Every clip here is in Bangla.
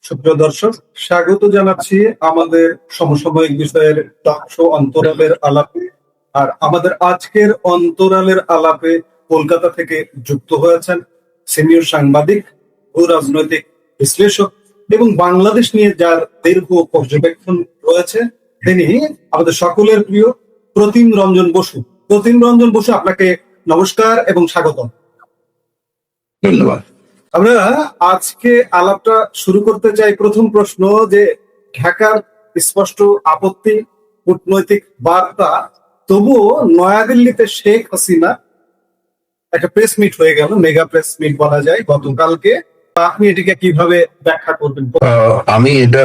সুপ্রিয় দর্শক, স্বাগত জানাচ্ছি আমাদের সমসাময়িক বিষয়ের টক শো অন্তরালের আলাপে। আর আমাদের আজকের অন্তরালের আলাপে কলকাতা থেকে যুক্ত হয়েছেন সিনিয়র সাংবাদিক, ভূ রাজনৈতিক বিশ্লেষক এবং বাংলাদেশ নিয়ে যার দীর্ঘ পর্যবেক্ষণ রয়েছে, তিনি আমাদের সকলের প্রিয় প্রতিম রঞ্জন বসু। প্রতিম রঞ্জন বসু, আপনাকে নমস্কার এবং স্বাগতম। ধন্যবাদ। আমরা আজকে আলাপটা শুরু করতে চাই। প্রথম প্রশ্ন, যে ঢাকার স্পষ্ট আপত্তি, কূটনৈতিক বার্তা, তবুও নয়াদিল্লিতে শেখ হাসিনা একটা প্রেস মিট হয়ে গেল, মেগা প্রেস মিট বলা যায় গতকালকে। আপনি এটিকে কিভাবে ব্যাখ্যা করবেন? আমি এটা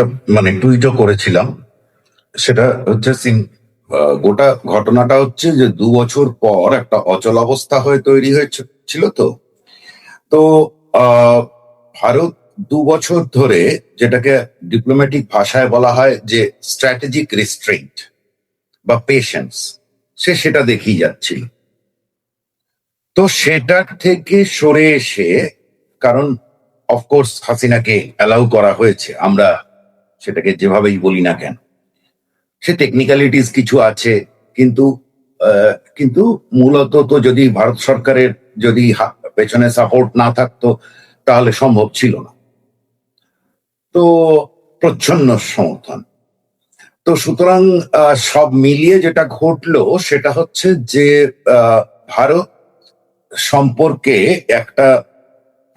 টুইটও করেছিলাম। সেটা হচ্ছে গোটা ঘটনাটা হচ্ছে যে 2 বছর পর একটা অচলাবস্থা হয়ে তৈরি হয়েছিল। তো ভারত 2 বছর ধরে, যেটাকে ডিপ্লোম্যাটিক ভাষায় বলা হয় যে স্ট্র্যাটেজিক রিস্ট্রেইন্ট বা পেশেন্স, সেটা দেখিয়ে যাচ্ছিল। তো সেটার থেকে সরে এসে, কারণ অফকোর্স হাসিনাকে অ্যালাউ করা হয়েছে, আমরা সেটাকে যেভাবেই বলি না কেন, সে টেকনিক্যালিটিস কিছু আছে, কিন্তু কিন্তু মূলত তো যদি ভারত সরকারের যদি পেছনে সাপোর্ট না থাকতো তাহলে সম্ভব ছিল না। তো প্রচ্ছন্ন সমর্থন। তো সুতরাং সব মিলিয়ে যেটা ঘটলো সেটা হচ্ছে যে ভারত সম্পর্কে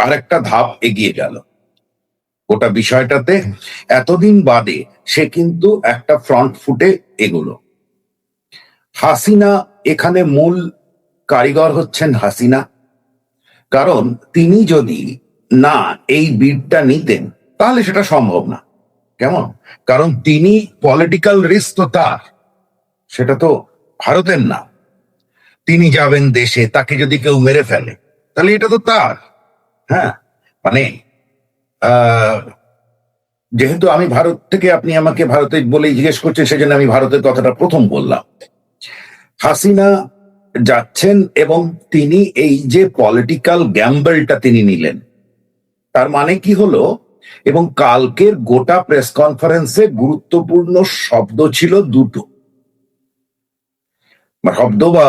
আরেকটা ধাপ এগিয়ে গেল গোটা বিষয়টাতে। এতদিন বাদে সে কিন্তু একটা ফ্রন্ট ফুটে এগুলো। হাসিনা এখানে মূল কারিগর হচ্ছেন হাসিনা, কারণ তিনি যদি না এই বিডটা নিতেন তাহলে সেটা সম্ভব না। কেমন? কারণ তিনি পলিটিক্যাল রিস্ক তো তার, সেটা তো ভারতের না। তিনি যাবেন দেশে, তাকে যদি কেউ মেরে ফেলে তাহলে এটা তো তার। হ্যাঁ, যেহেতু আমি ভারত থেকে, আপনি আমাকে ভারতে বলেই জিজ্ঞেস করছেন, সেজন্য আমি ভারতের কথাটা প্রথম বললাম। হাসিনা যাচ্ছেন এবং তিনি এই যে পলিটিক্যাল গ্যাম্বলটা তিনি নিলেন, তার মানে কি হলো? এবং কালকের গোটা প্রেস কনফারেন্সে গুরুত্বপূর্ণ শব্দ ছিল দুটো, শব্দ বা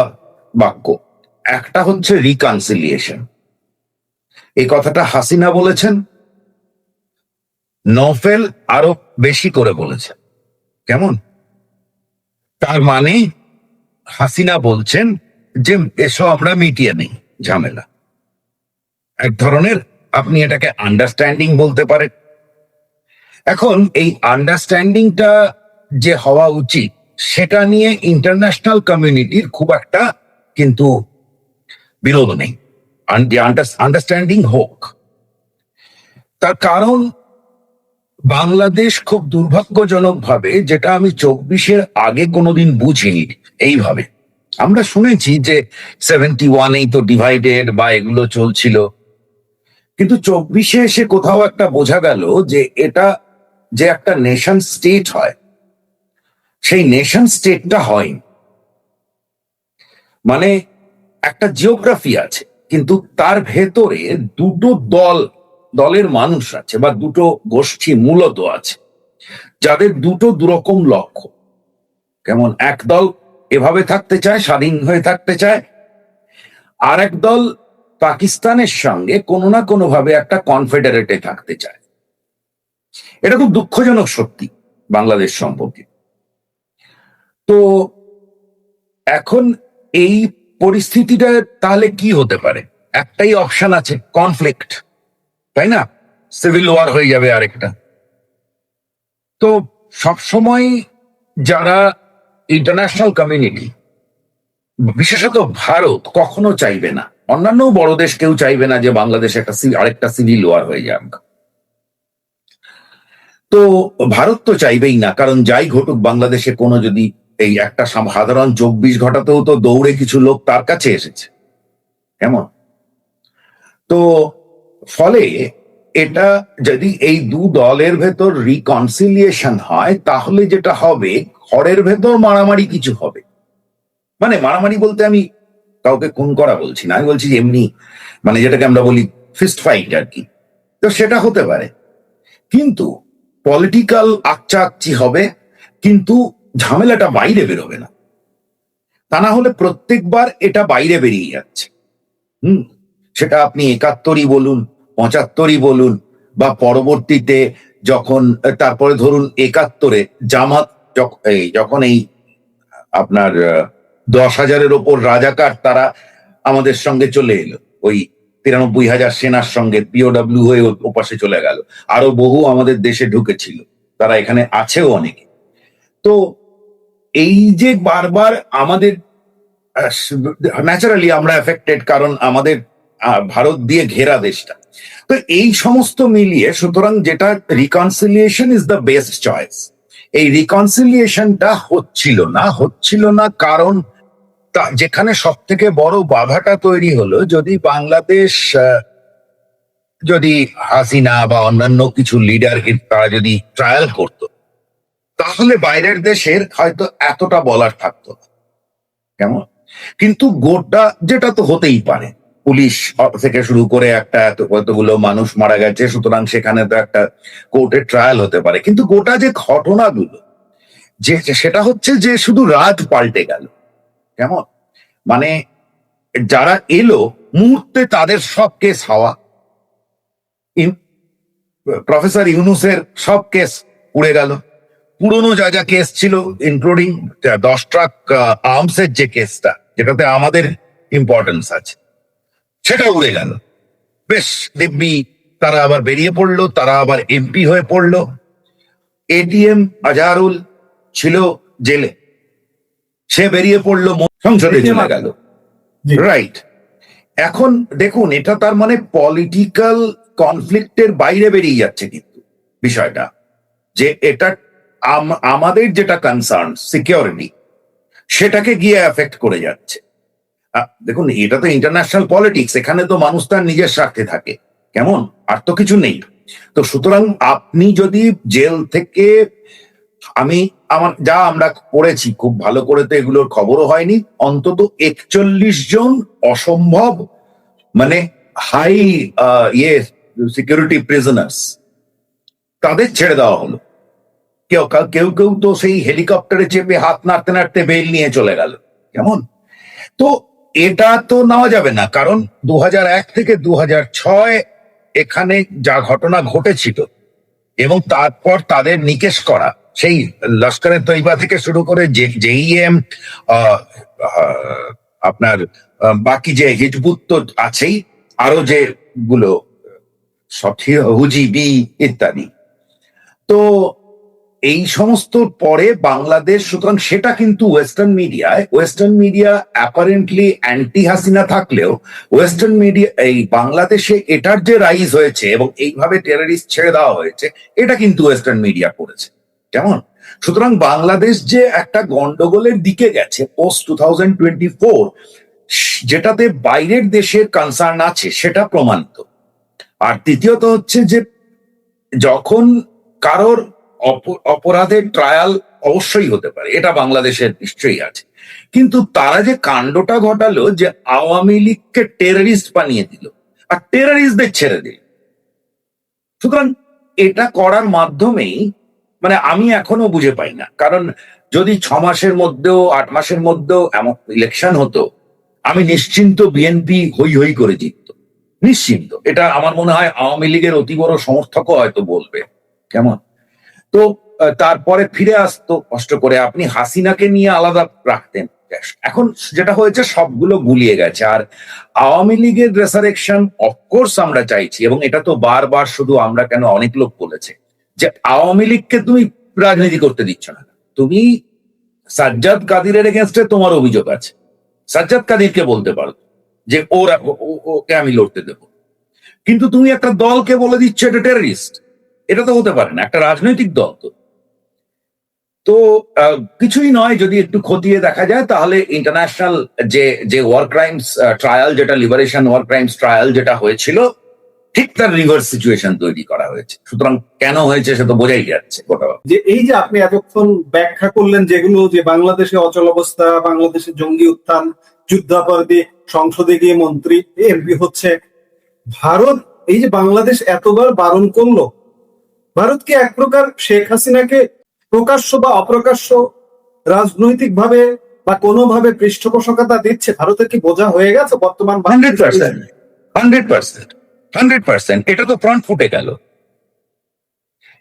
বাক্য। একটা হচ্ছে রিকনসিলিয়েশন। এই কথাটা হাসিনা বলেছেন, নফেল আরো বেশি করে বলেছেন। কেমন? তার মানে হাসিনা বলছেন যে এসো আমরা মিটিয়ে নেই ঝামেলা। এক ধরনের আপনি এটাকে আন্ডারস্ট্যান্ডিং বলতে পারেন। এখন এই আন্ডারস্ট্যান্ডিংটা যে হওয়া উচিত, সেটা নিয়ে ইন্টারন্যাশনাল কমিউনিটির খুব একটা কিন্তু বিরোধ নেই। আন্ডারস্ট্যান্ডিং হোক। তার কারণ বাংলাদেশ খুব দুর্ভাগ্যজনক ভাবে, যেটা আমি 24-এর আগে কোনোদিন বুঝিনি এইভাবে। আমরা শুনেছি যে 71-এই তো ডিভাইডেড বা এগুলো চলছিল, কিন্তু 24-এ এসে কোথাও একটা বোঝা গেল যে এটা যে একটা নেশন স্টেট হয়, সেই নেশন স্টেটটা হয়নি। মানে একটা জিওগ্রাফি আছে, কিন্তু তার ভেতরে দুটো দলের মানুষ আছে, বা দুটো গোষ্ঠী মূলত আছে, যাদের দুটো দুরকম লক্ষ্য। কেমন? এক দল এভাবে থাকতে চায়, স্বাধীন হয়ে থাকতে চায়, আর এক দল পাকিস্তানের সঙ্গে কোনো না কোনো ভাবে একটা কনফেডারেটে থাকতে চায়। এটা খুব দুঃখজনক সত্যি বাংলাদেশ সম্পর্কে। তো এখন এই পরিস্থিতিটা তাহলে কি হতে পারে? একটাই অপশন আছে, কনফ্লিক্ট, তাই না? সিভিল ওয়ার হয়ে যাবে আরেকটা। তো সবসময় যারা ইন্টারন্যাশনাল কমিউনিটি, বিশেষত ভারত, কখনো চাইবে না, অন্যান্য বড় দেশ কেউ চাইবে না যে বাংলাদেশ আরেকটা সিভিল ওয়ার হয়ে যাক। তো ভারত তো চাইবেই না, কারণ যাই ঘটুক বাংলাদেশে কোনো যদি এই একটা সাধারণ 24 ঘটাতেও তো দৌড়ে কিছু লোক তার কাছে এসেছে। কেমন? তো ফলে এটা যদি এই দু দলের ভেতর রিকনসিলিয়েশন হয়, তাহলে যেটা হবে, ঘরের ভেতর মারামারি কিছু হবে। মানে মারামারি বলতে আমি কাউকে খুন করা বলছি না, আমি বলছি এমনি, যেটাকে আমরা বলি ফিস্ট ফাইট আর কি। তো সেটা হতে পারে, কিন্তু পলিটিক্যাল আকচাকচি হবে, কিন্তু ঝামেলাটা বাইরে বেরোবে না। তা না হলে প্রত্যেকবার এটা বাইরে বেরিয়ে যাচ্ছে। হুম, সেটা আপনি ৭১ই বলুন, ৭৫ই বলুন, বা পরবর্তীতে যখন তারপরে ধরুন ৭১-এ জামাত যখন এই আপনার ১০,০০০-এর ওপর রাজাকার তারা আমাদের সঙ্গে চলে এলো, ওই ৯৩,০০০ সেনার সঙ্গে পিওডব্লিউ হয়ে ওপাশে চলে গেল, আরো বহু আমাদের দেশে ঢুকেছিল, তারা এখানে আছেও অনেকে। তো এই যে বারবার আমাদের ন্যাচারালি আমরা এফেক্টেড, কারণ আমাদের ভারত দিয়ে ঘেরা দেশটা। তো এই সমস্ত মিলিয়ে সুতরাং যেটা reconciliation is the best choice. এই রিকনসিলিয়েশনটা হচ্ছিল না কারণ যেখানে সব থেকে বড় বাধাটা তৈরি হলো, যদি বাংলাদেশ যদি হাসিনা বা অন্যান্য কিছু লিডার তারা যদি ট্রায়াল করত, তাহলে বাইরের দেশের হয়তো এতটা বলার থাকতো না। কেমন? কিন্তু গোটা যেটা তো হতেই পারে, পুলিশ থেকে শুরু করে একটা কতগুলো মানুষ মারা গেছে, সুতরাং সেখানে তো একটা কোর্টের ট্রায়াল হতে পারে। কিন্তু গোটা যে ঘটনাগুলো, যে সেটা হচ্ছে যে শুধু রাজ পাল্টে গেল। কেমন? মানে যারা এলো মুহূর্তে তাদের সব কেস হাওয়া, প্রফেসর ইউনুসের সব কেস উড়ে গেল, পুরনো যা যা কেস ছিল ইনক্লুডিং 10 ট্রাক আর্মসের যে কেসটা, যেটাতে আমাদের ইম্পর্টেন্স আছে, সেটা উড়ে গেল। বেশ দিব্যি তারা আবার বেরিয়ে পড়লো, তারা আবার এমপি হয়ে পড়লো। এটিএম আজহারুল ছিল জেলে, সে বেরিয়ে পড়লো, সংসদে চলে গেল। রাইট। এখন দেখুন, এটা তার মানে পলিটিক্যাল কনফ্লিক্টের বাইরে বেরিয়ে যাচ্ছে কিন্তু বিষয়টা, যে এটা আমাদের যেটা কনসার্ন সিকিউরিটি, সেটাকে গিয়ে এফেক্ট করে যাচ্ছে। দেখুন, এটা তো ইন্টারন্যাশনাল পলিটিক্স, এখানে তো মানুষ তার নিজের স্বার্থে থাকে, কেমন, আর তো কিছু নেই। তো সুতরাং আপনি যদি জেল থেকে, আমরা পড়েছি খুব ভালো করে, তো এগুলোর খবরও হয়নি, অন্তত ৪১ জন অসম্ভব মানে হাই সিকিউরিটি প্রিজনার্স তাদের ছেড়ে দেওয়া হলো। কেউ কেউ কেউ তো সেই হেলিকপ্টারে চেপে হাত নাড়তে নাড়তে বেল নিয়ে চলে গেল। কেমন? তো এটা তো নেওয়া যাবে না, কারণ ২০০১ থেকে ২০০৬ এখানে যা ঘটনা ঘটেছিল, এবং তারপর তাদের নিকেশ করা, সেই লস্করে তৈবা থেকে শুরু করে জেইএম, আপনার বাকি যে হিজবুত তো আছেই, আরো যেগুলো হুজিবি ইত্যাদি, তো এই সমস্ত পরে বাংলাদেশ, সুতরাং সেটা কিন্তু western media apparently anti Hasina থাকলেও, ওয়েস্টার্ন মিডিয়া এই বাংলাদেশে এটার যে রাইজ হয়েছে এবং এইভাবে টেররিস্ট ছেড়ে দেওয়া হয়েছে, এটা কিন্তু ওয়েস্টার্ন মিডিয়া করেছে। কেমন? সুতরাং বাংলাদেশ যে একটা গন্ডগোলের দিকে গেছে পোস্ট 2024, যেটাতে বাইরের দেশের কনসার্ন আছে, সেটা প্রমাণিত। আর দ্বিতীয়ত হচ্ছে যে যখন কারোর অপরাধের ট্রায়াল অবশ্যই হতে পারে, এটা বাংলাদেশের নিশ্চয়ই আছে, কিন্তু তারা যে কাণ্ডটা ঘটালো, যে আওয়ামী লীগকে টেররিস্ট বানিয়ে দিল আর টেররিস্টদের ছেড়ে দিল, সুতরাং এটা করার মাধ্যমেই, মানে আমি এখনো বুঝে পাই না, কারণ যদি ৬ মাসের মধ্যেও ৮ মাসের মধ্যেও এমন ইলেকশন হতো, আমি নিশ্চিন্ত বিএনপি হই হই করে জিতত, নিশ্চিন্ত। এটা আমার মনে হয় আওয়ামী লীগের অতি বড় সমর্থকও হয়তো বলবে। কেমন? তো তারপরে ফিরে আসতো কষ্ট করে, আপনি হাসিনাকে নিয়ে আলাদা রাখতেন। এখন যেটা হয়েছে, সবগুলো গুলিয়ে গেছে। আর আওয়ামী লীগের রেসারেকশন অফকোর্স আমরা চাইছি, এবং এটা তো বারবার, শুধু আমরা কেন, অনেক লোক বলেছে যে আওয়ামী লীগকে তুমি রাজনীতি করতে দিচ্ছ না। তুমি সাজ্জাদ কাদিরের এগেনস্টে তোমার অভিযোগ আছে, সাজ্জাদ কাদিরকে বলতে পারো যে ওকে আমি লড়তে দেব, কিন্তু তুমি একটা দলকে বলে দিচ্ছ এটা টেররিস্ট। এটা তো হতে পারে না, একটা রাজনৈতিক দল তো কিছুই নয়। যদি একটু খতিয়ে দেখা যায়, তাহলে ইন্টারন্যাশনাল যে ওয়ার ক্রাইমস ট্রায়াল, যেটা লিবারেশন ওয়ার ক্রাইমস ট্রায়াল যেটা হয়েছিল, ঠিক তার রিভার্স সিচুয়েশন তৈরি করা হয়েছে। সুতরাং কেন হয়েছে সে তো বোঝাই যাচ্ছে। যে এই যে আপনি এতক্ষণ ব্যাখ্যা করলেন, যেগুলো যে বাংলাদেশে অচল অবস্থা, বাংলাদেশে জঙ্গি উত্থান, যুদ্ধাপরাধী, সংসদে গিয়ে মন্ত্রী এমপি হচ্ছে, ভারত এই যে বাংলাদেশ এতবার বারণ করলো, ভারত কি এক প্রকার শেখ হাসিনাকে প্রকাশ্য বা অপ্রকাশ্য রাজনৈতিকভাবে বা কোনোভাবে পৃষ্ঠপোষকতা দিচ্ছে? ভারতের কি বোঝা হয়ে গেছে বর্তমান 100%, 100%, 100%। এটা তো ফ্রন্ট ফুটে গেল।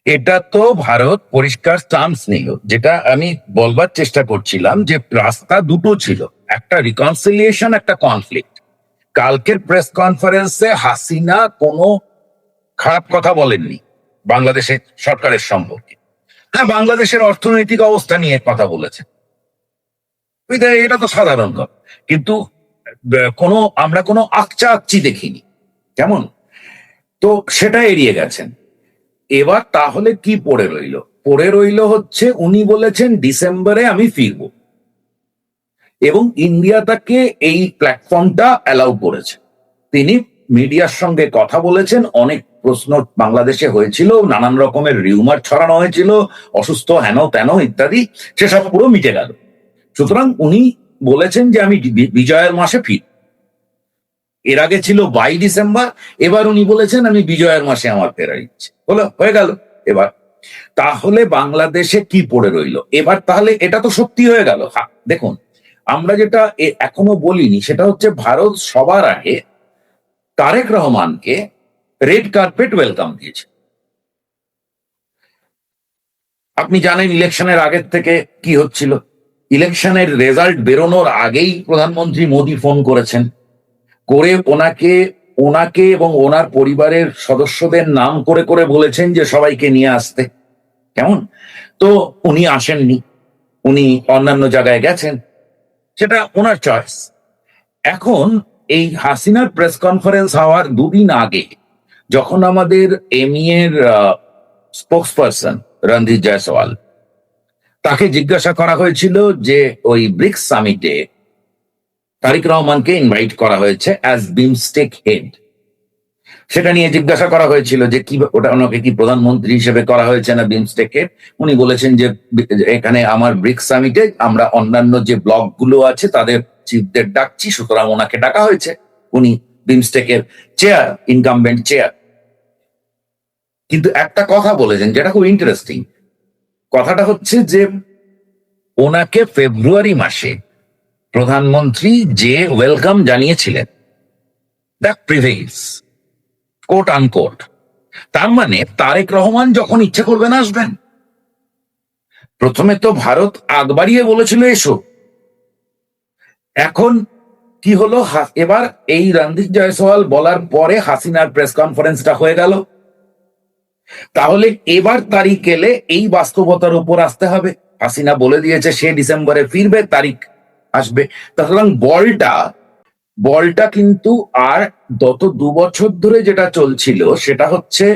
এটা তো ভারত পরিষ্কার স্টান্স নিল, যেটা আমি বলবার চেষ্টা করছিলাম যে রাস্তা দুটো ছিল, একটা রিকনসিলিয়েশন, একটা কনফ্লিক্ট। কালকের প্রেস কনফারেন্সে হাসিনা কোনো খারাপ কথা বলেননি বাংলাদেশের সরকারের সম্পর্কে। হ্যাঁ, বাংলাদেশের অর্থনৈতিক অবস্থা নিয়ে কথা বলেছেন, এটা তো সাধারণ কথা। কিন্তু আমরা কোনো আকচা আকচি দেখিনি, কেমন? তো সেটা এড়িয়ে গেছেন। এবার তাহলে কি পড়ে রইল? পড়ে রইল হচ্ছে উনি বলেছেন ডিসেম্বরে আমি ফিরব, এবং ইন্ডিয়া তাকে এই প্ল্যাটফর্মটা অ্যালাউ করেছে। তিনি মিডিয়ার সঙ্গে কথা বলেছেন, অনেক প্রশ্ন বাংলাদেশে হয়েছিল, নানান রকমের রিউমার ছড়ানো হয়েছিল, অসুস্থ হেন তেন ইত্যাদি, সেসব পুরো মিটে গেল। সুতরাং উনি বলেছেন যে আমি বিজয়ের মাসে ফির। এর আগে ছিল 22 ডিসেম্বর, এবার উনি বলেছেন আমি বিজয়ের মাসে আমার ফেরার ইচ্ছে হলো, হয়ে গেল। এবার তাহলে বাংলাদেশে কি পড়ে রইল? এবার তাহলে এটা তো সত্যি হয়ে গেল। দেখুন, আমরা যেটা এখনো বলিনি সেটা হচ্ছে ভারত সবার আগে তারেক রহমানকে রেড কার্পেট ওয়েলকাম দিয়েছে। আপনি জানেন ইলেকশনের আগের থেকে কি হচ্ছিল। ইলেকশনের রেজাল্ট বেরোনোর আগেই প্রধানমন্ত্রী মোদী ফোন করেছেন, করে ওনাকে এবং ওনার পরিবারের সদস্যদের নাম করে করে বলেছেন যে সবাইকে নিয়ে আসতে, কেমন? তো উনি আসেননি, উনি অন্যান্য জায়গায় গেছেন, সেটা ওনার চয়েস। এখন এই হাসিনার প্রেস কনফারেন্স হওয়ার দুদিন আগে যখন আমাদের এমই এর স্পোক্সপারসন রণধীর জয়সওয়াল, তাকে জিজ্ঞাসা করা হয়েছিল যে ওই ব্রিক্স সামিটে তারেক রহমানকে ইনভাইট করা হয়েছে অ্যাজ বিমস্টেক হেড, সেটা নিয়ে জিজ্ঞাসা করা হয়েছিল যে কি ওটা ওনাকে কি প্রধানমন্ত্রী হিসেবে করা হয়েছে না বিমস্টেক হেড। উনি বলেছেন যে এখানে আমার ব্রিক্স সামিটে আমরা অন্যান্য যে ব্লক গুলো আছে তাদের চিফদের ডাকছি, সুতরাং ওনাকে ডাকা হয়েছে, উনি বিমস্টেকের চেয়ার, ইনকামবেন্ট চেয়ার। কিন্তু একটা কথা বলেছেন যেটা খুব ইন্টারেস্টিং, কথাটা হচ্ছে যে ওনাকে ফেব্রুয়ারি মাসে প্রধানমন্ত্রী যে ওয়েলকাম জানিয়েছিলেন, দ্যাট প্রিভেইলস, কোট আনকোট। তার মানে তারেক রহমান যখন ইচ্ছে করবেন আসবেন। প্রথমে তো ভারত আগ বাড়িয়ে বলেছিল এসো, এখন কি হলো? এবার এই রণধীর জয়সওয়াল বলার পরে হাসিনার প্রেস কনফারেন্সটা হয়ে গেল। তাহলে এবার তারিখ এলে এই বাস্তবতার উপর আসতে হবে। হাসিনা বলে দিয়েছে সে ডিসেম্বরে ফিরবে, তারিখ আসবে। সুতরাং বলটা কিন্তু আর গত 2 বছর ধরে যেটা চলছিল সেটা হচ্ছে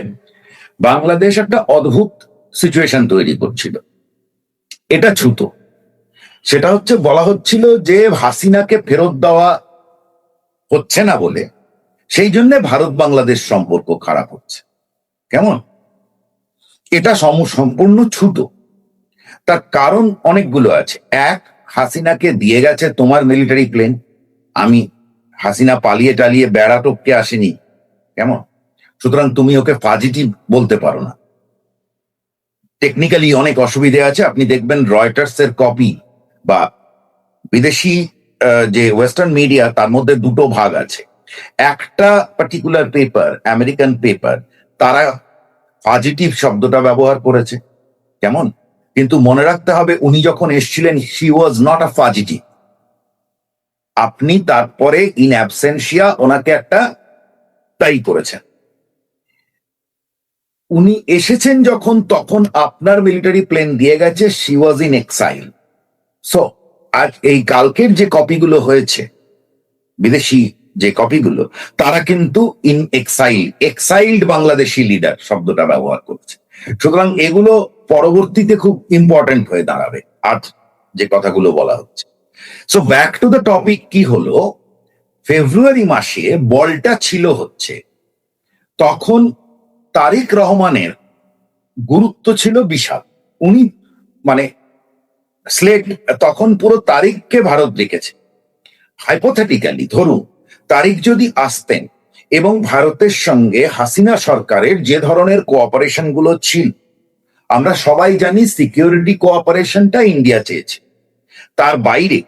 বাংলাদেশ একটা অদ্ভুত সিচুয়েশন তৈরি করছিল, এটা ছুতো। সেটা হচ্ছে বলা হচ্ছিল যে হাসিনাকে ফেরত দেওয়া হচ্ছে না বলে সেই জন্য ভারত বাংলাদেশ সম্পর্ক খারাপ হচ্ছে, কেমন? এটা সম্পূর্ণ ছুতো। তার কারণ অনেকগুলো আছে। এক, হাসিনাকে দিয়ে গেছে তোমার মিলিটারি প্লেন, হাসিনা পালিয়ে টালিয়ে বেড়া টপকে আসেনি, কেমন? সুতরাং তুমি ওকে ফাজিটি বলতে পারো না। টেকনিক্যালি অনেক অসুবিধে আছে। আপনি দেখবেন রয়টার্স এর কপি বা বিদেশি যে ওয়েস্টার্ন মিডিয়া, তার মধ্যে দুটো ভাগ আছে। একটা পার্টিকুলার পেপার, আমেরিকান পেপার, তারা পজিটিভ শব্দটা ব্যবহার করেছে, কেমন? কিন্তু মনে রাখতে হবে উনি যখন এসেছিলেন শি ওয়াজ নট আ ফাজিটিভ। আপনি তারপরে ইন অ্যাবসেন্সিয়া ওনাকে একটা তাই করেছেন। উনি এসেছেন যখন, তখন আপনার মিলিটারি প্লেন দিয়ে গেছে, she was in exile. So আর এই কালকের যে কপিগুলো হয়েছে, বিদেশি যে কপিগুলো, তারা কিন্তু ইন এক্সাইল্ড বাংলাদেশি লিডার শব্দটা ব্যবহার করছে। সুতরাং এগুলো পরবর্তীতে খুব ইম্পর্টেন্ট হয়ে দাঁড়াবে আজ যে কথাগুলো বলা হচ্ছে। So back to the topic, কি হলো? ফেব্রুয়ারি মাসে বলটা ছিল হচ্ছে তখন তারেক রহমানের গুরুত্ব ছিল বিশাল। উনি মানে স্লেট তখন পুরো তারিখকে ভারত রেখেছে। হাইপোথেটিক্যালি ধরুন তারিখ যদি আসতেন এবং ভারতের সঙ্গে হাসিনা সরকারের যে ধরনের কোঅপারেশন গুলো ছিল, আমরা সবাই জানি সিকিউরিটি কোঅপারেশনটা ইন্ডিয়া চেয়েছে, তার বাইরে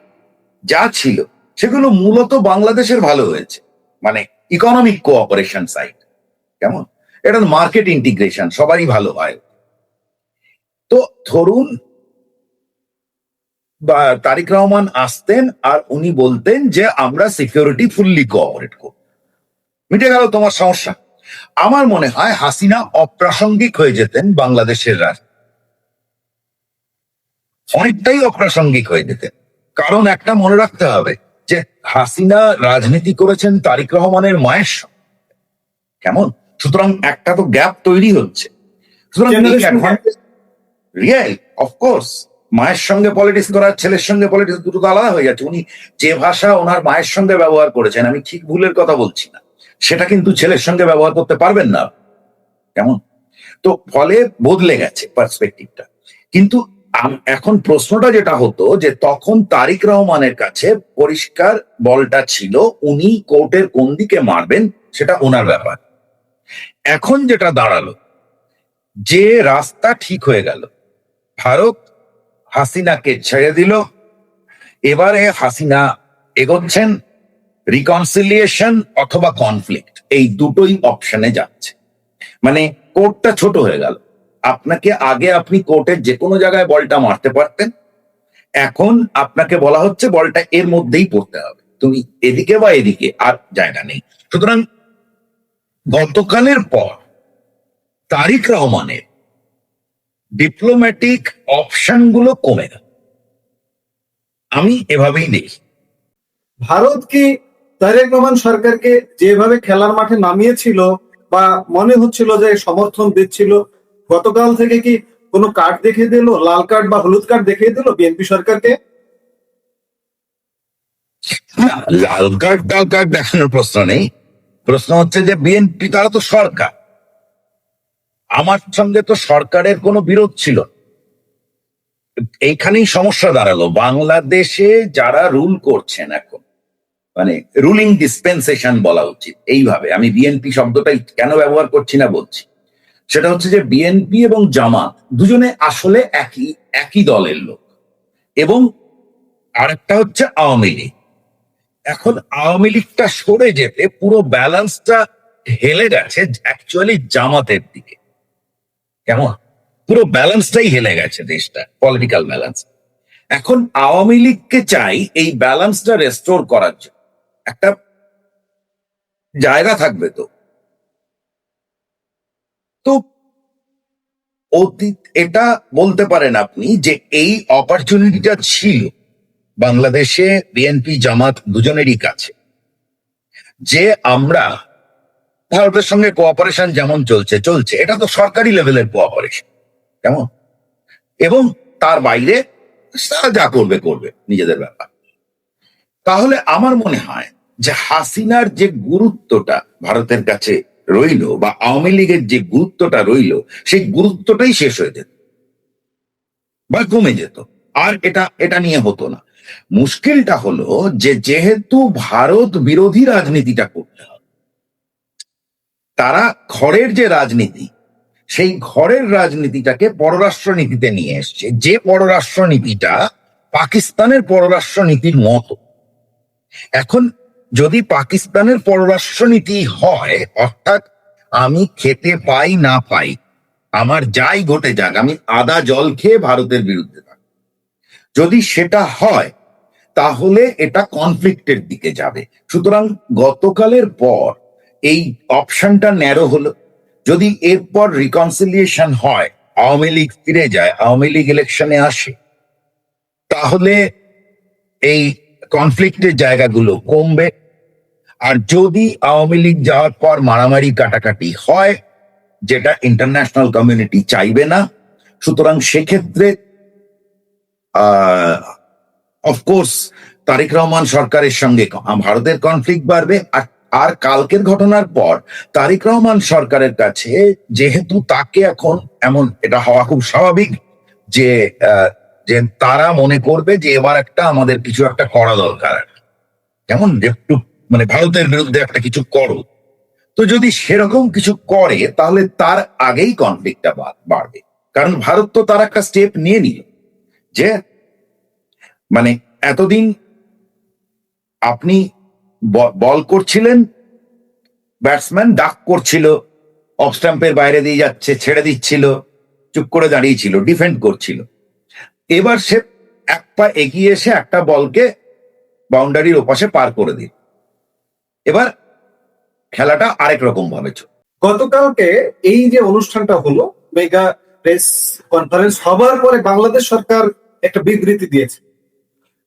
যা ছিল সেগুলো মূলত বাংলাদেশের ভালো হয়েছে, মানে ইকোনমিক কোঅপারেশন সাইড। কেমন, এটা মার্কেট ইন্টিগ্রেশন, সবারই ভালো হয়। তো ধরুন বা তারেক রহমান আসতেন আর উনি বলতেন যে আমরা সিকিউরিটি ফুললি কোঅপারেট করব, মিটে গেল তোমার সমস্যা। আমার মনে হয় হাসিনা অপ্রাসঙ্গিক হয়ে যেতেন বাংলাদেশের অনেকটাই অপ্রাসঙ্গিক হয়ে যেতেন। কারণ একটা মনে রাখতে হবে যে হাসিনা রাজনীতি করেছেন তারেক রহমানের মায়ের সঙ্গে। কেমন, সুতরাং একটা তো গ্যাপ তৈরি হচ্ছে। সুতরাং রিয়েল অফকোর্স মায়ের সঙ্গে পলিটিক্স করার ছেলের সঙ্গে পলিটিক্স দুটো তো আলাদা হয়ে যাচ্ছে। উনি যে ভাষা ওনার মায়ের সঙ্গে ব্যবহার করেছেন, আমি ঠিক ভুলের কথা বলছি না, সেটা কিন্তু ছেলের সঙ্গে ব্যবহার করতে পারবেন না। কেমন, তো ফলে বদলে গেছে পার্সপেক্টিভটা। কিন্তু এখন প্রশ্নটা যেটা হতো যে তখন তারেক রহমানের কাছে পরিষ্কার বলটা ছিল, উনি কোর্টের কোন দিকে মারবেন সেটা ওনার ব্যাপার। এখন যেটা দাঁড়ালো, যে রাস্তা ঠিক হয়ে গেল, ভারত হাসিনাকে ছেড়ে দিল, এবারে হাসিনা এগোচ্ছেন রিকনসিলিয়েশন অথবা কনফ্লিক্ট, এই দুটোই অপশনে যাচ্ছে। মানে কোর্টটা ছোট হয়ে গেল। আপনাকে আগে আপনি কোর্টের যে কোনো জায়গায় বলটা মারতে পারতেন, এখন আপনাকে বলা হচ্ছে বলটা এর মধ্যেই পড়তে হবে, তুমি এদিকে বা এদিকে আর জায়গা নেই। সুতরাং গতকালের পর তারেক রহমানের ডিপ্লোম্যাটিক অপশন গুলো কমে গেল, আমি এভাবেই দেখি। ভারত কি তারেক রহমান সরকারকে যেভাবে খেলার মাঠে নামিয়েছিল বা মনে হচ্ছিল যে সমর্থন দিচ্ছিল, গতকাল থেকে কি কোনো কার্ড দেখিয়ে দিল, লাল কার্ড বা হলুদ কার্ড দেখিয়ে দিল বিএনপি সরকারকে? লাল কার্ড টাল কার্ড দেখানোর প্রশ্ন নেই, প্রশ্ন হচ্ছে যে বিএনপি তারা তো সরকার, আমার সঙ্গে তো সরকারের কোনো বিরোধ ছিল না। এইখানেই সমস্যা দাঁড়ালো। বাংলাদেশে যারা রুল করছেন এখন, মানে রুলিং ডিসপেন্সেশন বলা উচিত এইভাবে, আমি বিএনপি শব্দটাই কেন ব্যবহার করছি না বলছি, সেটা হচ্ছে যে বিএনপি এবং জামাত দুজনে আসলে একই একই দলের লোক, এবং আরেকটা হচ্ছে আওয়ামী লীগ। এখন আওয়ামী লীগটা সরে যেতে পুরো ব্যালেন্সটা হেলে গেছে অ্যাকচুয়ালি জামাতের দিকে। কেমন, পুরো ব্যালেন্সটাই হেলে গেছে দেশটা, পলিটিক্যাল ব্যালেন্স। এখন আওয়ামী লীগকে চাই এই ব্যালেন্সটা রেস্টোর করার জন্য একটা জায়গা থাকবে। তো অতীত এটা বলতে পারেন আপনি যে এই অপরচুনিটিটা ছিল বাংলাদেশে বিএনপি জামাত দুজনেরই কাছে, যে আমরা ভারতের সঙ্গে কোঅপারেশন যেমন চলছে চলছে, এটা তো সরকারি লেভেলের কোঅপারেশন, কেমন, এবং তার বাইরে তারা যা করবে করবে নিজেদের ব্যাপার। তাহলে আমার মনে হয় যে হাসিনার যে গুরুত্বটা ভারতের কাছে রইল বা আওয়ামী লীগের যে গুরুত্বটা রইল, সেই গুরুত্বটাই শেষ হয়ে যেত বা কমে যেত, আর এটা এটা নিয়ে হতো না। মুশকিলটা হলো যে যেহেতু ভারত বিরোধী রাজনীতিটা করতে হবে, তারা ঘরের যে রাজনীতি, সেই ঘরের রাজনীতিটাকে পররাষ্ট্র নীতিতে নিয়ে এসছে, যে পররাষ্ট্র নীতিটা পাকিস্তানের পররাষ্ট্র নীতির মতো। এখন যদি পাকিস্তানের পররাষ্ট্রনীতি হয়, অর্থাৎ আমি খেতে পাই না পাই, আমার যাই ঘটে যাক, আমি আদা জল খেয়ে ভারতের বিরুদ্ধে থাকি, যদি সেটা হয় তাহলে এটা কনফ্লিক্টের দিকে যাবে। সুতরাং গতকালের পর এই অপশনটা ন্যারো হলো। যদি এরপর রিকনসিলিয়েশন হয়, আওয়ামী লীগ ফিরে যায়, আওয়ামী লীগ ইলেকশনে আসে, তাহলে এই কনফ্লিক্টের জায়গাগুলো কমবে। আর যদি আওয়ামী লীগ যাওয়ার পর মারামারি কাটাকাটি হয়, যেটা ইন্টারন্যাশনাল কমিউনিটি চাইবে না, সুতরাং সেক্ষেত্রে অফকোর্স তারেক রহমান সরকারের সঙ্গে ভারতের কনফ্লিক্ট বাড়বে। আর কালকের ঘটনার পর তারেক রহমান সরকারের কাছে, যেহেতু তাকে এখন এমন, এটা হওয়া খুব স্বাভাবিক যে যে তারা মনে করবে যে এবার একটা আমাদের কিছু একটা করা দরকার, কেমন, যে একটু মানে ভারতের বিরুদ্ধে একটা কিছু করো। তো যদি সেরকম কিছু করে তাহলে তার আগেই কনফ্লিক্টটা বাড়বে। কারণ ভারত তো তার একটা স্টেপ নিয়ে নিল যে মানে এতদিন আপনি বল করছিলেন, ব্যাটসম্যান ডাক করছিল, অফ স্টাম্পের বাইরে দিয়ে যাচ্ছে, ছেড়ে দিচ্ছিল, চুপ করে দাঁড়িয়েছিল, ডিফেন্ড করছিল। এবার সে এক পা এগিয়ে এসে একটা বলকে বাউন্ডারির ওপাশে পার করে দিল। এবার খেলাটা আরেক রকম ভাবে চল। গতকালকে এই যে অনুষ্ঠানটা হলো, মেগা প্রেস কনফারেন্স হবার পরে বাংলাদেশ সরকার একটা বিবৃতি দিয়েছে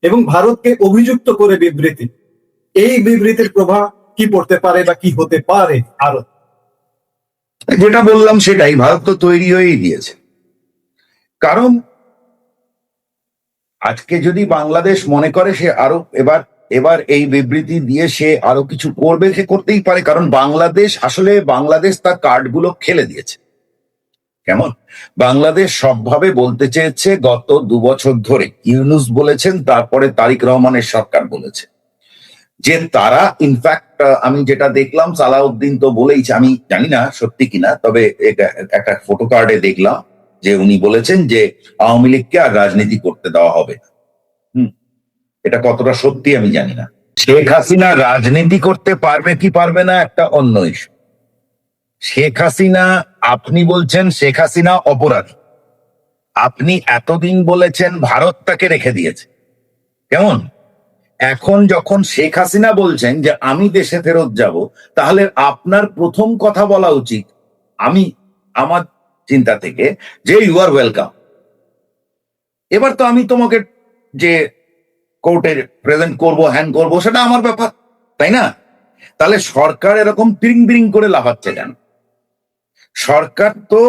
এবং ভারতকে অভিযুক্ত করে বিবৃতি। এই বিবৃতির প্রভাব কি পড়তে পারে বা কি হতে পারে আরো? যেটা বললাম সেটাই, ভারত তো তৈরি হয়েই দিয়েছে। কারণ আজকে যদি বাংলাদেশ মনে করে সে আরো এবার এই বিবৃতি দিয়ে সে আরো কিছু করবে, সে করতেই পারে। কারণ বাংলাদেশ তার কার্ডগুলো খেলে দিয়েছে। কেমন? বাংলাদেশ সবভাবে বলতে চেয়েছে গত 2 বছর ধরে, ইউনূস বলেছেন, তারপরে তারিক রহমানের সরকার বলেছে যে তারা ইনফ্যাক্ট, আমি যেটা দেখলাম সালাউদ্দিন তো বলেইছে, আমি জানি না সত্যি কিনা, তবে এটা একটা ফটো কার্ডে দেখলাম যে উনি বলেছেন যে আওয়ামী লীগকে আর রাজনীতি করতে দেওয়া হবে না। এটা কতটা সত্যি আমি জানি না। শেখ হাসিনা রাজনীতি করতে পারবে কি পারবে না একটা অন্য ইস্যু। শেখ হাসিনা, আপনি বলছেন শেখ হাসিনা অপরাধী, আপনি এতদিন বলেছেন ভারত তাকে রেখে দিয়েছে। কেমন? এখন যখন শেখ হাসিনা বলছেন যে আমি দেশে ফেরত যাব, তাহলে আপনার প্রথম কথা বলা উচিত, আমার চিন্তা থেকে, যে ইউ আর ওয়েলকাম। এবার তো আমি তোমাকে যে কোর্টে প্রেজেন্ট করব, হ্যান্ড করবো, সেটা আমার ব্যাপার, তাই না? তাহলে সরকার এরকম তিরিং বিরিং করে লাফাচ্ছে কেন? সরকার তো,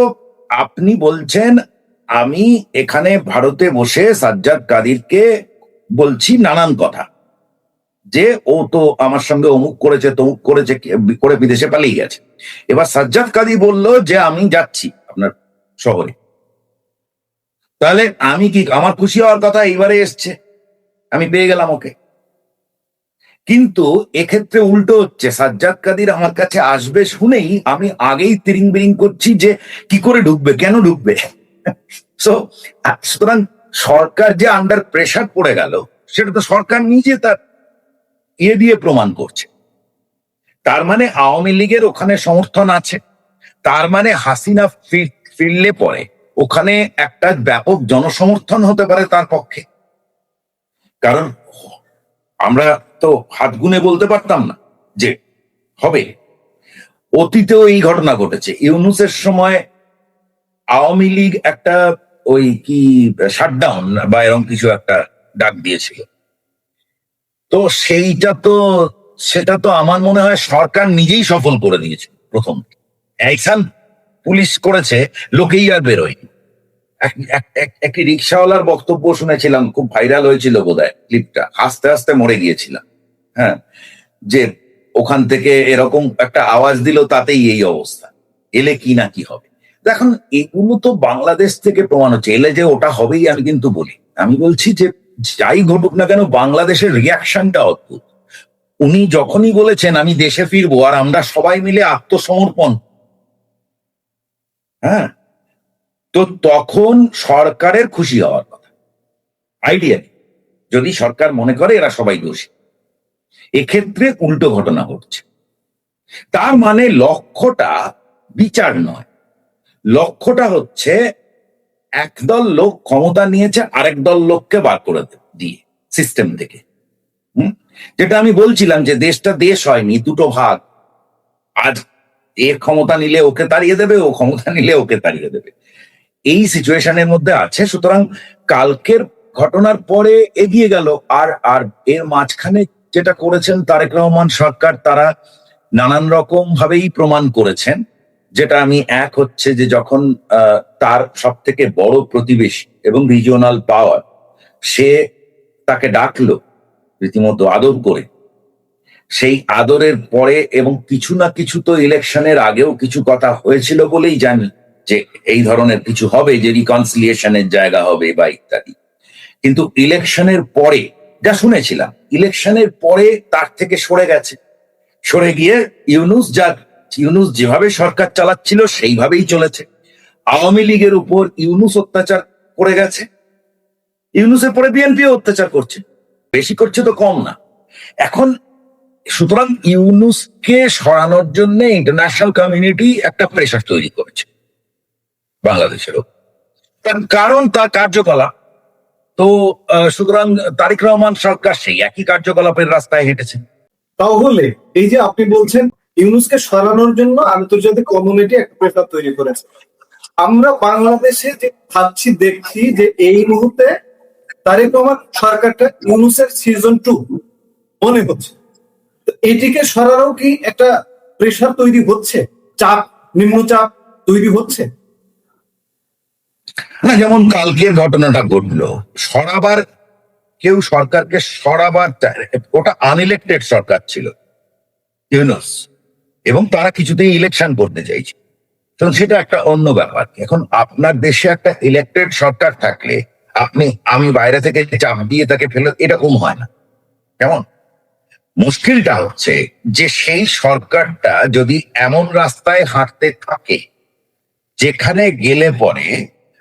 আপনি বলছেন আমি এখানে ভারতে বসে সাজ্জাদ কাদিরকে বলছি নানান কথা, যে ও তো আমার সঙ্গে অমুক করেছে তমুক করেছে করে বিদেশে পালিয়ে গেছে। এবার সাজ্জাদ কাদির বলল যে আমি যাচ্ছি আপনার শহরে, তাহলে আমি কি, আমার খুশি হওয়ার কথা এইবারে এসছে, আমি পেয়ে গেলাম ওকে। কিন্তু এক্ষেত্রে উল্টো হচ্ছে, সাজ্জাদ কাদির আমার কাছে আসবে শুনেই আমি আগেই তিরিং বিরিং করছি যে কি করে ঢুকবে, কেন ঢুকবে। সুতরাং সরকার যে আন্ডার প্রেসার পড়ে গেল, সেটা তো সরকার নিজে তার দিয়ে প্রমাণ করছে। তার মানে আওয়ামী লীগের ওখানে সমর্থন আছে, তার মানে হাসিনা ফিরলে পরে ওখানে একটা ব্যাপক জনসমর্থন হতে পারে তার পক্ষে। কারণ আমরা তো হাত গুনে বলতে পারতাম না যে হবে। অতীতেও এই ঘটনা ঘটেছে। ইউনূসের সময় আওয়ামী লীগ একটা ওই কি শাটডাউন বা এরকম কিছু একটা ডাক দিয়েছিল। তো সেটা তো আমার মনে হয় সরকার নিজেই সফল করে দিয়েছে। প্রথম অ্যাকশন পুলিশ করেছে, লোকেই আর বেরোয়নি। একটি রিক্সাওয়ালার বক্তব্য শুনেছিলাম, খুব ভাইরাল হয়েছিল বোধহয় ক্লিপটা, হাসতে হাসতে মরে গিয়েছিলাম। হ্যাঁ, যে ওখান থেকে এরকম একটা আওয়াজ দিল, তাতেই এই অবস্থা, এলে কি না কি হবে। এখন এগুলো তো বাংলাদেশ থেকে প্রমাণ হচ্ছে, এলে যে ওটা হবেই আমি কিন্তু বলি, আমি বলছি যে যাই ঘটুক না কেন বাংলাদেশের রিয়াকশনটা অদ্ভুত। উনি যখনই বলেছেন আমি দেশে ফিরবো আর আমরা সবাই মিলে আত্মসমর্পণ, হ্যাঁ, তো তখন সরকারের খুশি হওয়ার কথা আইডিয়া, যদি সরকার মনে করে এরা সবাই দোষী। এক্ষেত্রে উল্টো ঘটনা ঘটছে। তার মানে লক্ষ্যটা বিচার নয়, লক্ষ্যটা হচ্ছে একদল লোক ক্ষমতা নিয়েছে আরেক দল লোককে বার করে দিয়ে সিস্টেম থেকে। যেটা আমি বলছিলাম যে দেশটা দেশ হয়নি, দুটো ভাগ। আজ এর ক্ষমতা নিলে ওকে তাড়িয়ে দেবে, ও ক্ষমতা নিলে ওকে তাড়িয়ে দেবে, এই সিচুয়েশনের মধ্যে আছে। সুতরাং কালকের ঘটনার পরে এগিয়ে গেল। আর এর মাঝখানে যেটা করেছেন তারেক রহমান সরকার, তারা নানান রকম ভাবেই প্রমাণ করেছেন। যেটা আমি এক হচ্ছে যে যখন তার সব থেকে বড় প্রতিবেশী এবং রিজিওনাল পাওয়ার, সে তাকে ডাকলো রীতিমতো আদর করে, সেই আদরের পরে এবং কিছু না কিছু তো ইলেকশনের আগেও কিছু কথা হয়েছিল বলেই জানি যে এই ধরনের কিছু হবে, যে রিকনসিলিয়েশনের জায়গা হবে বা ইত্যাদি। কিন্তু ইলেকশনের পরে যা শুনেছিলাম, ইলেকশনের পরে তার থেকে সরে গেছে, সরে গিয়ে ইউনূস যা ইউনূস যেভাবে সরকার চালাচ্ছিল সেইভাবেই চলেছে। আওয়ামী লীগের উপর ইউনূস অত্যাচার করে গেছে, ইউনূসের পরে বিএনপিও অত্যাচার করছে, বেশি করছে তো কম না। এখন সুতরাং ইউনূসকে সরানোর জন্য ইন্টারন্যাশনাল কমিউনিটি একটা প্রেশার তৈরি করেছে বাংলাদেশের উপর। তার কারণ তার কার্যকলাপ। তো সুতরাং তারেক রহমান সরকার সেই একই কার্যকলাপের রাস্তায় হেঁটেছে। তাহলে এই যে আপনি বলছেন ইউনূসকে সরানোর জন্য আন্তর্জাতিক কমিউনিটি একটা প্রেশার তৈরি করেছে, আমরা বাংলাদেশে যে ভাবছি দেখছি যে এই মুহূর্তে তারেক রহমান সরকারটা ইউনূসের সিজন 2 মনে হচ্ছে। তো এটিকে সরানোও কি একটা প্রেশার তৈরি হচ্ছে, চাপ, নিম্নচাপ তৈরি হচ্ছে? না, যেমন কালকের ঘটনাটা ঘটলো, সরাবার কেউ সরকারকে সরাবার ওটা আনইলেক্টেড সরকার ছিল ইউনূস, এবং তারা কিছুতেই ইলেকশন করতে চাইছে। তো সেটা একটা অন্য ব্যাপার। এখন আপনার দেশে একটা ইলেক্টেড সরকার থাকলে আমি বাইরে থেকে চাপ দিয়ে তাকে ফেলে, এরকম হয় না। কেমন মুশকিলটা হচ্ছে যে সেই সরকারটা যদি এমন রাস্তায় হাঁটতে থাকে যেখানে গেলে পরে,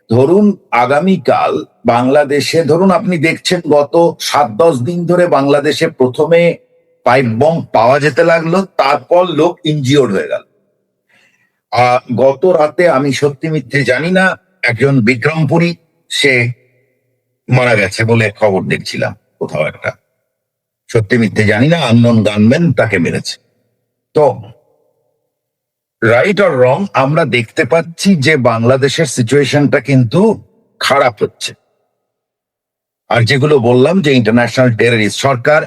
ধরুন আগামীকাল বাংলাদেশে, ধরুন আপনি দেখছেন গত 7-10 দিন ধরে বাংলাদেশে প্রথমে পাইপ বম পাওয়া যেতে লাগলো, তারপর লোক ইনজিওর্ড হয়ে গেল। গত রাতে আমি সত্যি মিথ্যে জানি না, একজন বিক্রমপুরী সে মারা গেছে বলে খবর দেখছিলাম কোথাও একটা, সত্যি মিথ্যে জানি না, আননোন গানম্যান তাকে মেরেছে। তো রাইট অর রং, আমরা দেখতে পাচ্ছি যে বাংলাদেশের সিচুয়েশনটা কিন্তু খারাপ হচ্ছে। আর যেগুলো বললাম যে ইন্টারন্যাশনাল টেররিস্ট সরকার,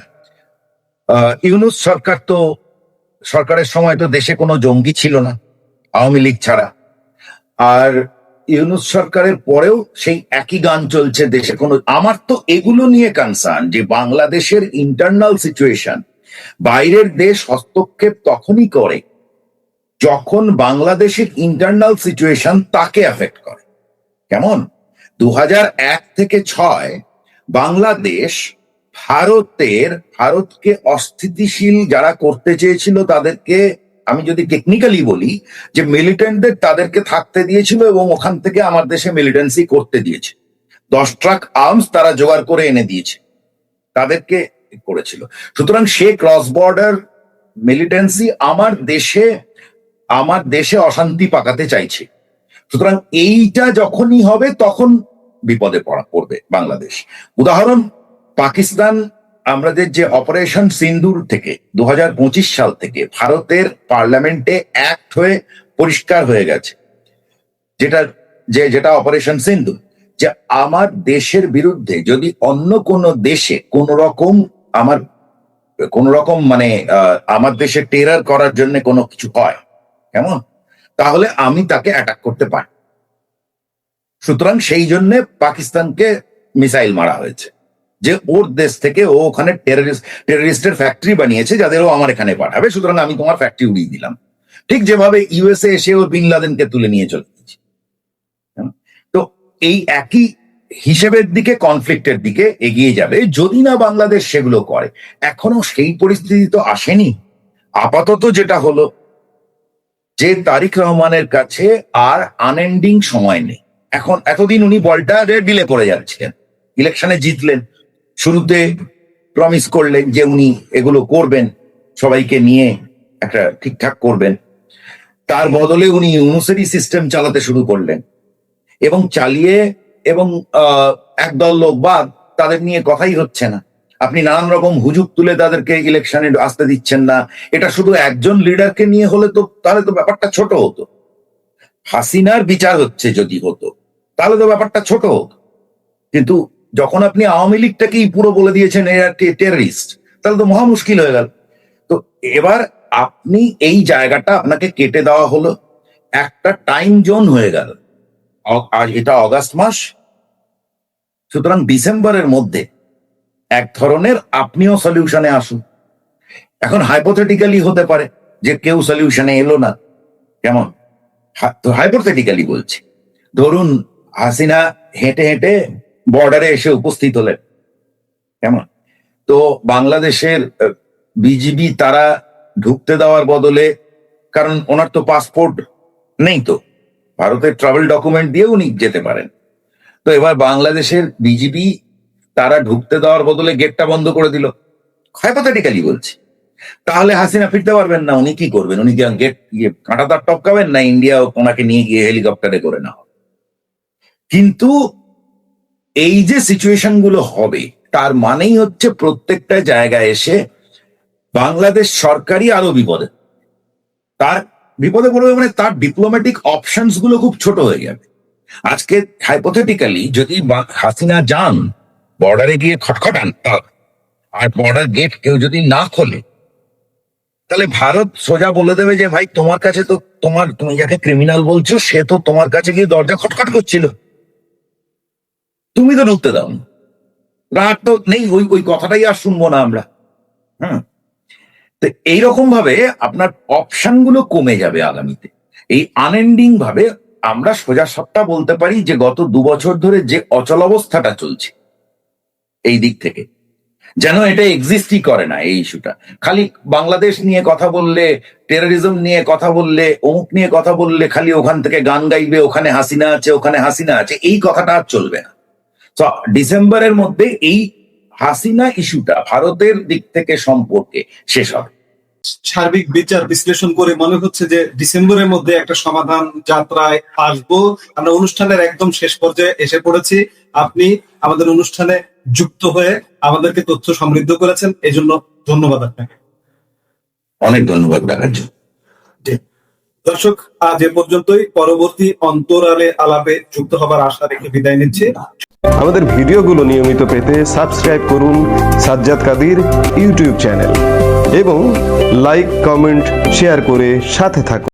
ইউনূস সরকার, তো সরকারের সময় তো দেশে কোনো জঙ্গি ছিল না আওয়ামী লীগ ছাড়া। আর ইউনূস সরকারের পরেও সেই একই গান চলছে দেশে কোনো। আমার তো এগুলো নিয়ে কনসার্ন যে বাংলাদেশের ইন্টারনাল সিচুয়েশন, বাইরের দেশ হস্তক্ষেপ তখনই করে যখন বাংলাদেশের ইন্টারনাল সিচুয়েশন তাকে এফেক্ট করে। কেমন 2001 থেকে 6 বাংলাদেশ ভারতকে অস্থিতিশীল যারা করতে চেয়েছিল তাদেরকে, আমি যদি টেকনিক্যালি বলি, যে মিলিটেন্টদের তাদেরকে থাকতে দিয়েছিল এবং ওখান থেকে আমার দেশে মিলিটেন্সি করতে দিয়েছে। 10 ট্রাক আর্মস তারা জোগাড় করে এনে দিয়েছে, তাদেরকে করেছিল। সুতরাং সে ক্রস বর্ডার মিলিটেন্সি আমার দেশে অশান্তি পাকাতে চাইছে। সুতরাং এইটা যখনই হবে তখন বিপদে পড়বে বাংলাদেশ। উদাহরণ, পাকিস্তান আমাদের যে অপারেশন সিন্দুর থেকে 2025 সাল থেকে ভারতের পার্লামেন্টে অ্যাক্ট হয়ে পরিষ্কার হয়ে গেছে, যেটা অপারেশন সিন্দুর, যে আমার দেশের বিরুদ্ধে যদি অন্য কোনো দেশে কোন রকম মানে আমার দেশে টেরার করার জন্য কোনো কিছু হয়, কেমন, তাহলে আমি তাকে অ্যাটাক করতে পারি। সুতরাং সেই জন্য পাকিস্তানকে মিসাইল মারা হয়েছে, যে ওর দেশ থেকে ও ওখানে টেররিস্টের ফ্যাক্টরি বানিয়েছে যাদেরও আমার এখানে পাঠাবে, সুতরাং আমি তোমার ফ্যাক্টরি উড়িয়ে দিলাম। ঠিক যেভাবে ইউএসএ এসে ও বিন লাদেনকে তুলে নিয়ে চলে গেছে। তো এই একই হিসেবের দিকে, কনফ্লিক্টের দিকে এগিয়ে যাবে যদি না বাংলাদেশ সেগুলো করে। এখনো সেই পরিস্থিতি তো আসেনি। আপাতত যেটা হলো যে তারেক রহমানের কাছে আর আনএন্ডিং সময় নেই। এখন এতদিন উনি বলটা ডিলে করে যাচ্ছিলেন, ইলেকশনে জিতলেন, শুরুতে প্রমিস করলেন যে উনি এগুলো করবেন, সবাইকে নিয়ে একটা ঠিকঠাক করবেন। তার বদলে উনি ইউনূসেরই সিস্টেম চালাতে শুরু করলেন এবং চালিয়ে, এবং একদল লোক বাদ তাদের নিয়ে কথাই হচ্ছে না। আপনি নানান রকম হুজুগ তুলে তাদেরকে ইলেকশনে আসতে দিচ্ছেন না। এটা শুধু একজন লিডারকে নিয়ে হলে তো তাহলে তো ব্যাপারটা ছোট হতো। হাসিনার বিচার হচ্ছে যদি হতো তাহলে তো ব্যাপারটা ছোট হতো, কিন্তু যখন আপনি আওয়ামী লীগটাকেই পুরো বলে দিয়েছেন এরা টেররিস্ট, তাহলে তো মহা মুশকিল হয়ে গেল। তো এবার আপনি এই জায়গাটা আপনাকে কেটে দেওয়া হলো, একটা টাইম জোন হয়ে গেল। আজ এটা অগাস্ট মাস, সুতরাং ডিসেম্বরের মধ্যে এক ধরনের আপনিও সলিউশনে আসুন। এখন হাইপোথেটিক্যালি হতে পারে যে কেউ সলিউশনে এলো না, কেমন, তো হাইপোথেটিক্যালি বলছি, ধরুন হাসিনা হেঁটে হেঁটে বর্ডারে এসে উপস্থিত হলেন, কেমন, তো বাংলাদেশের বিজিবি তারা ঢুকতে দেওয়ার বদলে কারণ ওনার তো পাসপোর্ট নেই, তো ভারতের ট্রাভেল ডকুমেন্ট দিয়ে উনি যেতে পারেন। তো এবার বাংলাদেশের বিজিবি তারা ঢুকতে দেওয়ার বদলে গেটটা বন্ধ করে দিল, হাইপোথেটিক্যালি বলছি। তাহলে হাসিনা ফিরতে পারবেন না, উনি কি করবেন? উনি কি গেট কাঁটাতার টপকাবেন, না ইন্ডিয়া ওনাকে নিয়ে গিয়ে হেলিকপ্টারে করে নেওয়া? কিন্তু এই যে সিচুয়েশন গুলো হবে, তার মানেই হচ্ছে প্রত্যেকটা জায়গায় এসে বাংলাদেশ সরকারই আরো বিপদে, তার বিপদে পড়বে, মানে তার ডিপ্লোম্যাটিক অপশনস গুলো খুব ছোট হয়ে যাবে। আজকে হাইপোথেটিক্যালি যদি হাসিনা যান, বর্ডারে গিয়ে খটখটান, আর বর্ডার গেট কেউ যদি না খোলে, তাহলে ভারত সোজা বলে দেবে যে ভাই তোমার কাছে তো তুমি যাকে ক্রিমিনাল বলছো সে তো তোমার কাছে গিয়ে দরজা খটখট করছিল, তুমি তো ঢুকতে দাও না। রাত তো নেই, ওই কথাটাই আর শুনবো না আমরা। তো এইরকম ভাবে আপনার অপশন গুলো কমে যাবে আগামীতে। এই আনএন্ডিং ভাবে আমরা সোজা সবটা বলতে পারি যে গত 2 বছর ধরে যে অচলাবস্থাটা চলছে, এই দিক থেকে যেন এটা এক্সিস্টই করে না। এই ইস্যুটা খালি বাংলাদেশ নিয়ে কথা বললে, টেরোরিজম নিয়ে কথা বললে, অমুক নিয়ে কথা বললে খালি ওখান থেকে গান গাইবে, ওখানে হাসিনা আছে, ওখানে হাসিনা আছে, এই কথাটা আর চলবে না। তো ডিসেম্বরের মধ্যে এই হাসিনা ইস্যুটা ভারতের দিক থেকে সম্পর্কে শেষ হবে। সার্বিক বিচার বিশ্লেষণ করে মনে হচ্ছে যে ডিসেম্বরের মধ্যে একটা সমাধান যাত্রায় আসবো। আমরা অনুষ্ঠানের একদম শেষ পর্যায়ে এসে পড়েছি। আপনি আমাদের অনুষ্ঠানে যুক্ত হয়ে আমাদেরকে তথ্য সমৃদ্ধ করেছেন, এই জন্য ধন্যবাদ আপনাকে। অনেক ধন্যবাদ দেখার জন্য। দর্শক, আজ এ পর্যন্তই। পরবর্তী অন্তরালে আলাপে যুক্ত হবার আশা রেখে বিদায় নিচ্ছি। আমাদের ভিডিওগুলো নিয়মিত পেতে সাবস্ক্রাইব করুন সাজ্জাদ কাদির ইউটিউব চ্যানেল এবং লাইক, কমেন্ট, শেয়ার করে সাথে থাকুন।